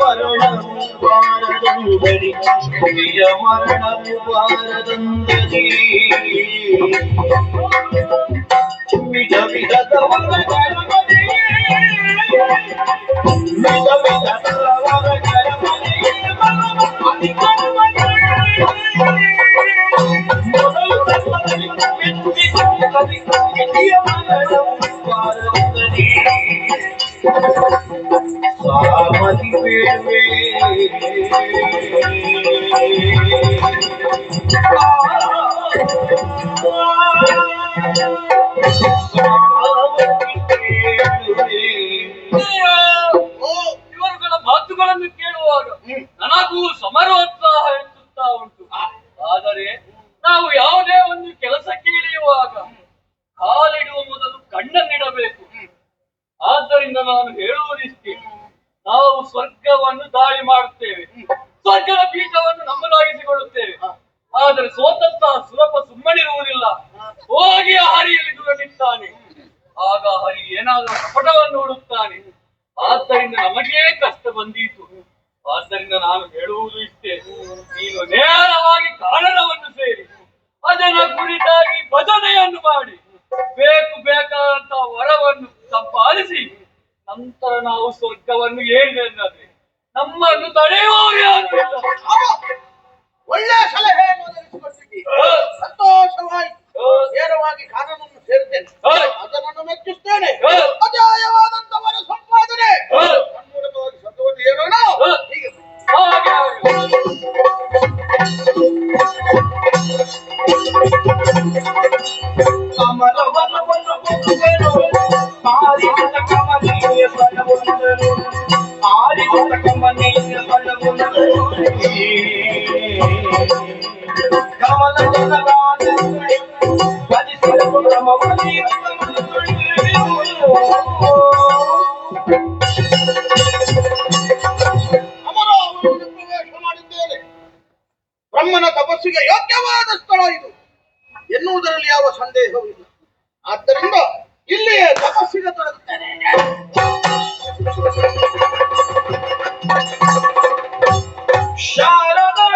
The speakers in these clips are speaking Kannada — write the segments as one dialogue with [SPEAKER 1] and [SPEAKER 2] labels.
[SPEAKER 1] ಮರಣವಾರದಂದರಿ ಮರಣವಾರದಂದರಿ ವಿಧ ವಿಧದವರ ಗಣಪತಿಯೇ ವಿಧ ವಿಧದವರ ಗಣಪತಿಯೇ ಸಾಮತಿ ಬೇಡುವೆ
[SPEAKER 2] ಇವರುಗಳ ಮಾತುಗಳನ್ನು ಕೇಳುವಾಗ ನನಗೂ ಸಮರೋತ್ಸಾಹ ಹೆಚ್ಚುತ್ತಾ ಉಂಟು. ಆದರೆ ನಾವು ಯಾವುದೇ ಒಂದು ಕೆಲಸಕ್ಕೆ ಇಳಿಯುವಾಗ ಕಾಲಿಡುವ ಮೊದಲು ಕಣ್ಣನ್ನಿಡಬೇಕು. ಆದ್ದರಿಂದ ನಾನು ಹೇಳುವುದಿಷ್ಟೇ, ನಾವು ಸ್ವರ್ಗವನ್ನು ದಾಳಿ ಮಾಡುತ್ತೇವೆ, ಸ್ವರ್ಗದ ಪೀಠವನ್ನು ನಮ್ಮದಾಗಿಸಿಕೊಳ್ಳುತ್ತೇವೆ. ಆದರೆ ಸೋತಂತ ಸುಲಭ ಸುಮ್ಮನಿರುವುದಿಲ್ಲ. ಹೋಗಿ ಹರಿಯಲ್ಲಿ ದುರನಿದ್ದಾನೆ. ಆಗ ಹರಿ ಏನಾದರೂ ಕಪಟವನ್ನು ಹುಡುಕ್ತಾನೆ. ಆದ್ದರಿಂದ ನಮಗೇ ಕಷ್ಟ ಬಂದೀತು. ಆದ್ದರಿಂದ ನಾನು ಹೇಳುವುದು ಇಷ್ಟೇ, ನೀನು ನೇರವಾಗಿ ಕಾರಣವನ್ನು ಸೇರಿ ಅದನ್ನು ಕುರಿತಾಗಿ ಭಜನೆಯನ್ನು ಮಾಡಿ ಬೇಕು ಬೇಕಾದಂತ ವರವನ್ನು ಸಂಪಾದಿಸಿ ನಂತರ ನಾವು ಸ್ವರ್ಗವನ್ನು ಏರಿದರೆ ನಮ್ಮನ್ನು ತಡೆಯುವವರು ಯಾರು ಇಲ್ಲ.
[SPEAKER 3] ಒಳ್ಳೆ ಸಲಹೆಯನ್ನು ಸಂತೋಷವಾಯಿತು. ನೇರವಾಗಿ ಕಾನೂನನ್ನು ಸೇರುತ್ತೇನೆ, ಅದನ್ನು ಮೆಚ್ಚಿಸ್ತೇನೆ. ಅಜಾಯವಾದಂತವರ ಸಂಪಾದನೆ ಮೂಲಕವಾಗಿ ಸ್ವರ್ಗವನ್ನು ಏರೋಣ. ಹೀಗೆ
[SPEAKER 1] ಕಮಲವನ್ನು ಕೊಡುವೆನು ಆರಿದ ಕಮಲೀಯ ಫಲವೊಂದನು ಆರಿದ ಕಮಲೀಯ ಫಲವೊಂದನು ಕಮಲದ ಭಜಿಸಿದ ಕ್ರಮವಲ್ಲಿ
[SPEAKER 3] ಅಮರಾವತಿಯನ್ನು ಪ್ರವೇಶ ಮಾಡಿದ್ದೇನೆ. ಬ್ರಹ್ಮನ ತಪಸ್ಸಿಗೆ ಯೋಗ್ಯವಾದ ಸ್ಥಳ ಇದು ಎನ್ನುವುದರಲ್ಲಿ ಯಾವ ಸಂದೇಹವಿಲ್ಲ. ಆದ್ದರಿಂದ ಇಲ್ಲಿಯೇ ತಪಸ್ಸಿಗೆ ತೊಡಗುತ್ತೇನೆ.
[SPEAKER 1] ಶಾರದಾ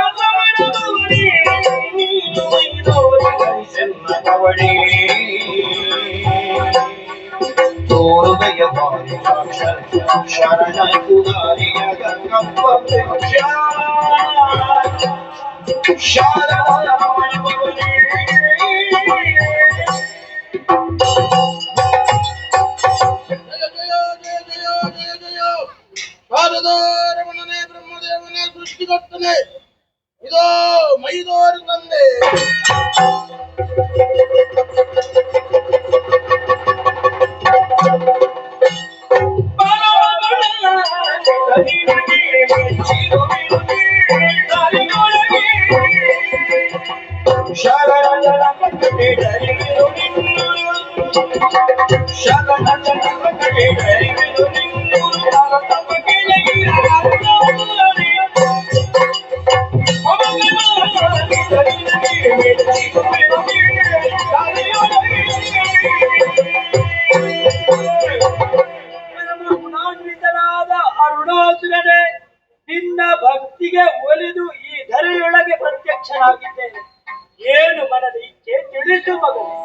[SPEAKER 1] ತೋರುದಯ ಶರಣ ಕುದಾರಿಯ ಶಾರದಾ
[SPEAKER 3] ರಮಣನೇ ಬ್ರಹ್ಮದೇವನೇ ಸೃಷ್ಟಿಕರ್ತನೆ, ಇದೋ ಮೈದೋರು ತಂದೆ.
[SPEAKER 2] ಅರುಣಾಸುರನೇ, ನಿನ್ನ ಭಕ್ತಿಗೆ ಒಲಿದು ಈ ಧರೆಯೊಳಗೆ ಪ್ರತ್ಯಕ್ಷನಾಗಿದ್ದೇನೆ. ಏನು ಮನದ ಇಚ್ಛೆ ತಿಳಿಸು ಮಗನೇ.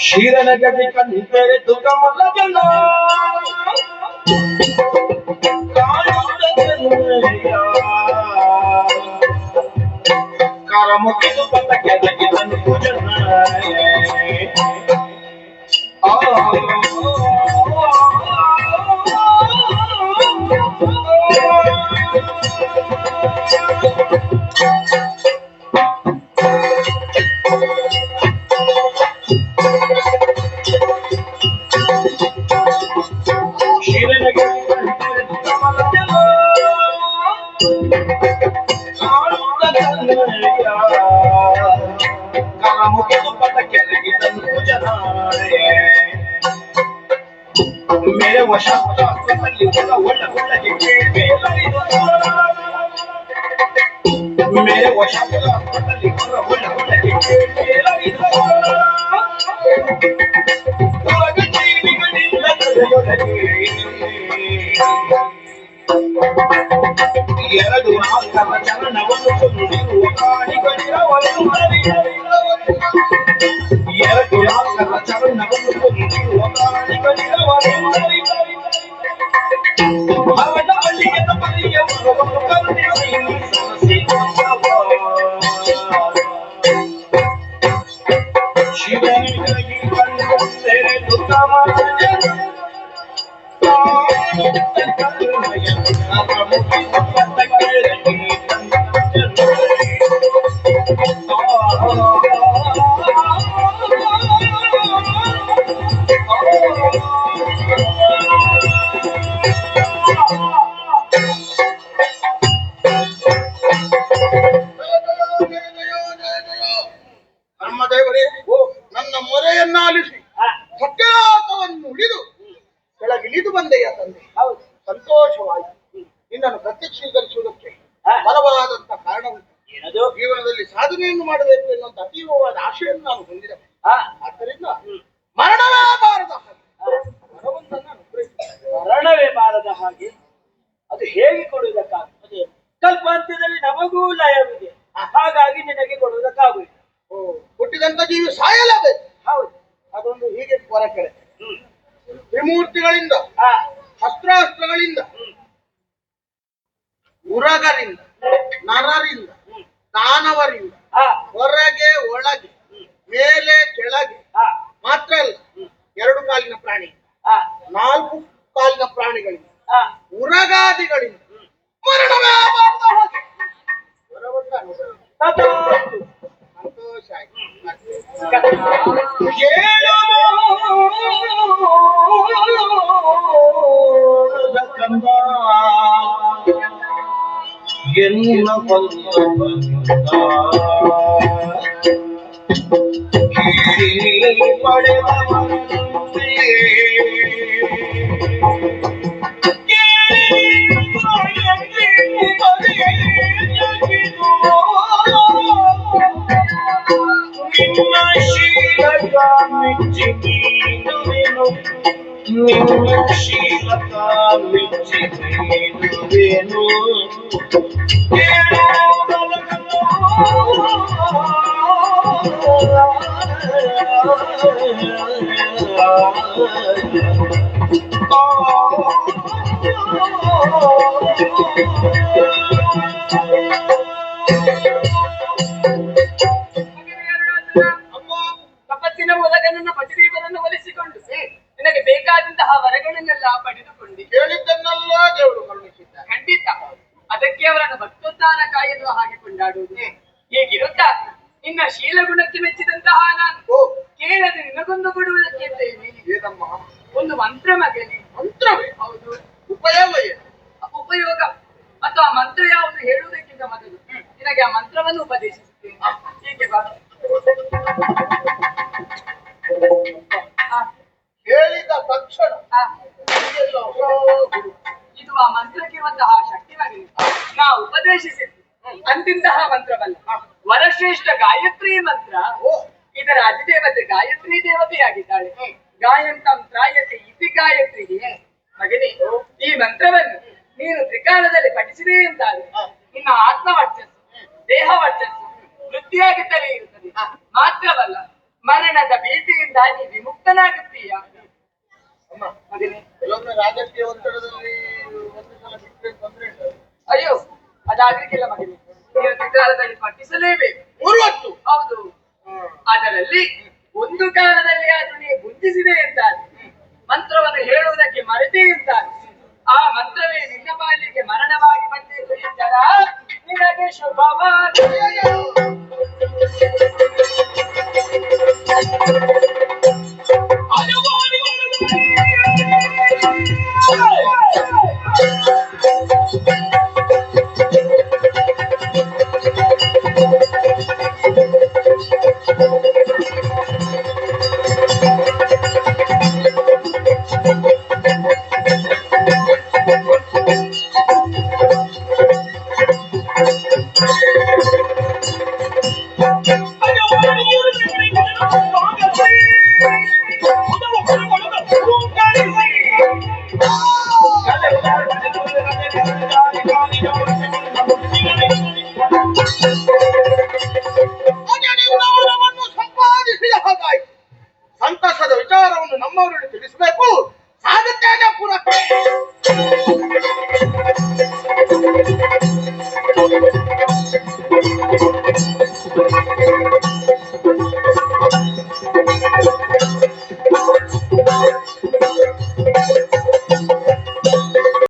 [SPEAKER 1] ಶಿರನ ಗದಿ ಕಂಡಿದ್ದರೆ ಕಮಲಗಳ ಕರಮುಖಿದು ಪದಕ್ಕೆ ತಗಿದನು ಪೂಜನ मेरे वशा मेरे वशा ಎರಡು ನಾಲ್ಕರ ಚರಣವನ್ನು ತುಂಬಿರುವ ಕಾಣಿಗಳಿರವರು ಎರಡು ನಾಲ್ಕರ ಚರಣವನ್ನು ತುಂಬಿರುವ ಕಾಣಿಗಳಿರವರು ಅವನ ಬಳಿಯದ ಬಲಿಯವರು ಕರುಣಿಸಿ ಶಿವನಿಗಾಗಿ ಕಣ್ಣು ತೆರೆದು
[SPEAKER 3] ಧರ್ಮದೇವರೇ, ನನ್ನ ಮೊರೆಯನ್ನ ಆಲಿಸಿ ಸತ್ಯಲೋಕವನ್ನು ಹಿಡಿದು ಕೆಳಗಿಳಿದು ಬಂದೆಯ ತಂದೆ.
[SPEAKER 2] ಹೌದು.
[SPEAKER 3] ಸಂತೋಷವಾಯಿತು. ನಿನ್ನನ್ನು ಪ್ರತ್ಯಕ್ಷೀಕರಿಸುವುದಕ್ಕೆ ಬಲವಾದಂತ ಕಾರಣ ಉಂಟು.
[SPEAKER 2] ಏನದು?
[SPEAKER 3] ಜೀವನದಲ್ಲಿ ಸಾಧನೆಯನ್ನು ಮಾಡಬೇಕು ಎನ್ನುವಂತ ಅತೀವವಾದ ಆಶೆಯನ್ನು ನಾನು ಹೊಂದಿದೆ.
[SPEAKER 2] ಹಾ.
[SPEAKER 3] ಆದ್ದರಿಂದ ಮರಣವೇ ಬಾರದ ಹಾಗೆ ಭಗವಂತನ ಅನುಗ್ರಹಿಸು.
[SPEAKER 2] ಮರಣವೇ ಬಾರದ ಹಾಗೆ ಅದು ಹೇಗೆ ಕೊಡುವುದಕ್ಕಾಗ್ತದೆ? ಕಲ್ಪಾಂತ್ಯದಲ್ಲಿ ನಮಗೂ ಲಯವಿದೆ, ಹಾಗಾಗಿ ನಿನಗೆ ಕೊಡುವುದಕ್ಕಾಗುವುದಿಲ್ಲ.
[SPEAKER 3] ಓ, ಹುಟ್ಟಿದಂತ ಜೀವಿ ಸಾಯಲೇಬೇಕು.
[SPEAKER 2] ಹೌದು.
[SPEAKER 3] ಅದೊಂದು ಹೀಗೆ ಹೊರಕೆಳೆ ತ್ರಿಮೂರ್ತಿಗಳಿಂದ,
[SPEAKER 2] ಹಾ.
[SPEAKER 3] ಅಸ್ತ್ರಾಸ್ತ್ರಗಳಿಂದ, ಉರಗರಿಂದ, ನರರಿಂದ, ದಾನವರಿಂದ,
[SPEAKER 2] ಹಾ.
[SPEAKER 3] ಹೊರಗೆ ಒಳಗೆ, ಮೇಲೆ ಕೆಳಗೆ
[SPEAKER 2] ಹಾ.
[SPEAKER 3] ಮಾತ್ರ ಅಲ್ಲ, ಎರಡು ಕಾಲಿನ ಪ್ರಾಣಿ,
[SPEAKER 2] ಹಾ.
[SPEAKER 3] ನಾಲ್ಕು ಕಾಲಿನ ಪ್ರಾಣಿಗಳಿಂದ,
[SPEAKER 2] ಹಾ.
[SPEAKER 3] ಉರಗಾದಿಗಳಿಂದ ಮರಣವೇ ಬಾರದ ಹಾಗೆ ವರವನ್ನ ಅನುಗ್ರಹಿಸು.
[SPEAKER 2] ತಥಾಸ್ತು.
[SPEAKER 3] ಸಂತೋಷ ಆಯ್ತು.
[SPEAKER 1] ಕಂದ ಎನ್ನ ಶೀಲತಾ ಮೆಚ್ಚಿದೇನು
[SPEAKER 4] ತಪಸ್ಸಿನ ಮೂಲಕ ನನ್ನ ಪತಿದೇವರನ್ನು ಒಲಿಸಿಕೊಂಡು ನಿನಗೆ ಬೇಕಾದಂತಹ ವರಗಳನ್ನೆಲ್ಲ ಪಡೆದುಕೊಂಡು
[SPEAKER 3] ಕೇಳಿದ್ದನ್ನೆಲ್ಲ ದೇವರು ಕರುಣಿಸಿದ್ದಾರೆ.
[SPEAKER 4] ಖಂಡಿತ ಅದಕ್ಕೆ ಅವರನ್ನು ಭಕ್ತೋದ್ಧಾರ ಕಾಯಲು ಹಾಗೆ ಕೊಂಡಾಡುವುದು ಹೇಗಿರುತ್ತಾ ನಿನ್ನ ಶೀಲಗುಣಕ್ಕೆ ಮೆಚ್ಚಿದಂತಹ ನಾನು
[SPEAKER 3] ಓ,
[SPEAKER 4] ಕೇಳದೆ ನಿನಗೊಂದು ಕೊಡುವುದಕ್ಕೆ ಇದ್ದೇನೆ.
[SPEAKER 3] ಏನಮ್ಮ
[SPEAKER 4] ಒಂದು ಮಂತ್ರ ಮಗನೇ.
[SPEAKER 3] ಮಂತ್ರವೇ?
[SPEAKER 4] ಹೌದು.
[SPEAKER 3] ಉಪಯೋಗ ಏನು?
[SPEAKER 4] ಉಪಯೋಗ ಮತ್ತು ಆ ಮಂತ್ರ ಯಾವುದು ಹೇಳುವುದಕ್ಕಿಂತ ಮೊದಲು ನಿನಗೆ ಆ ಮಂತ್ರವನ್ನು ಉಪದೇಶಿಸುತ್ತೇನೆ. ಹೀಗೆ ಬಾ.
[SPEAKER 3] ಹೇಳಿದ ತಕ್ಷಣ
[SPEAKER 4] ಆ,
[SPEAKER 3] ಇದೆಲ್ಲ ಹೊಸ ಗುರು.
[SPEAKER 4] ಇದು ಆ ಮಂತ್ರಕ್ಕಿರುವಂತಹ ಶಕ್ತಿ ಮಗನೇ. ನಾ ಉಪದೇಶಿಸಿದ್ದು ಅಂತಿಂತಹ ಮಂತ್ರವಲ್ಲ, ವರಶ್ರೇಷ್ಠ ಗಾಯತ್ರಿ ಮಂತ್ರ.
[SPEAKER 3] ಓ,
[SPEAKER 4] ಇದರ ಅಧಿದೇವತೆ ಗಾಯತ್ರಿ ದೇವತೆಯಾಗಿದ್ದಾಳೆ. ಗಾಯಂತಂ ತ್ರಾಯತೆ ಇತಿ ಗಾಯತ್ರಿಗೆ. ಮಗನೇ, ಈ ಮಂತ್ರವನ್ನು ನೀನು ತ್ರಿಕಾಲದಲ್ಲಿ ಪಠಿಸಿದೆ ಅಂತಾದ್ರೆ ನಿನ್ನ ಆತ್ಮ ವರ್ಚಸ್ಸು, ದೇಹ ವರ್ಚಸ್ಸು ವೃತ್ತಿಯಾಗಿದ್ದರೆ ಇರುತ್ತದೆ. ಮಾತ್ರವಲ್ಲ, ಮರಣದ ಭೀತಿಯಿಂದ ನೀ ವಿಮುಕ್ತನಾಗುತ್ತೀಯ.
[SPEAKER 3] ಅಮ್ಮ,
[SPEAKER 4] ಮಗನೇ,
[SPEAKER 3] ಕೆಲವೊಮ್ಮೆ ರಾಜಕೀಯ ಒತ್ತಡದಲ್ಲಿ ಒಂದು ಸಲ ಬಿಟ್ಟರೆ ತೊಂದರೆ ಇಲ್ಲ.
[SPEAKER 4] ಅಯ್ಯೋ, ಅದಾಗಲಿಕ್ಕಿಲ್ಲ ಮಗನೇ. ನೀನು ತ್ರಿಕಾಲದಲ್ಲಿ ಪಠಿಸಲೇಬೇಕು.
[SPEAKER 3] 3 ಹೊತ್ತು.
[SPEAKER 4] ಹೌದು. ಅದರಲ್ಲಿ ಒಂದು ಕಾಲದಲ್ಲಿ ಆದ್ರೂ ನೀ ಗುಂಜಿಸಿದೆ ಅಂತಾದ್ರೆ, ಮಂತ್ರವನ್ನು ಹೇಳುವುದಕ್ಕೆ ಮರೆತೇ ಅಂತಾದ್ರೆ, ಆ ಮಂತ್ರವೇ ನಿನ್ನ ಪಾಲಿಗೆ ಮರಣವಾಗಿ ಬಂದಿದ್ದು ಎಂದರ ನಿನಗೆ ಶುಭವಾಗಲಿ.
[SPEAKER 1] I don't want to use it.
[SPEAKER 3] ಸಾಗಿಸಬೇಕು. ಸಾಗುತ್ತೇನೆ ಪುರಕ್ಕೆ.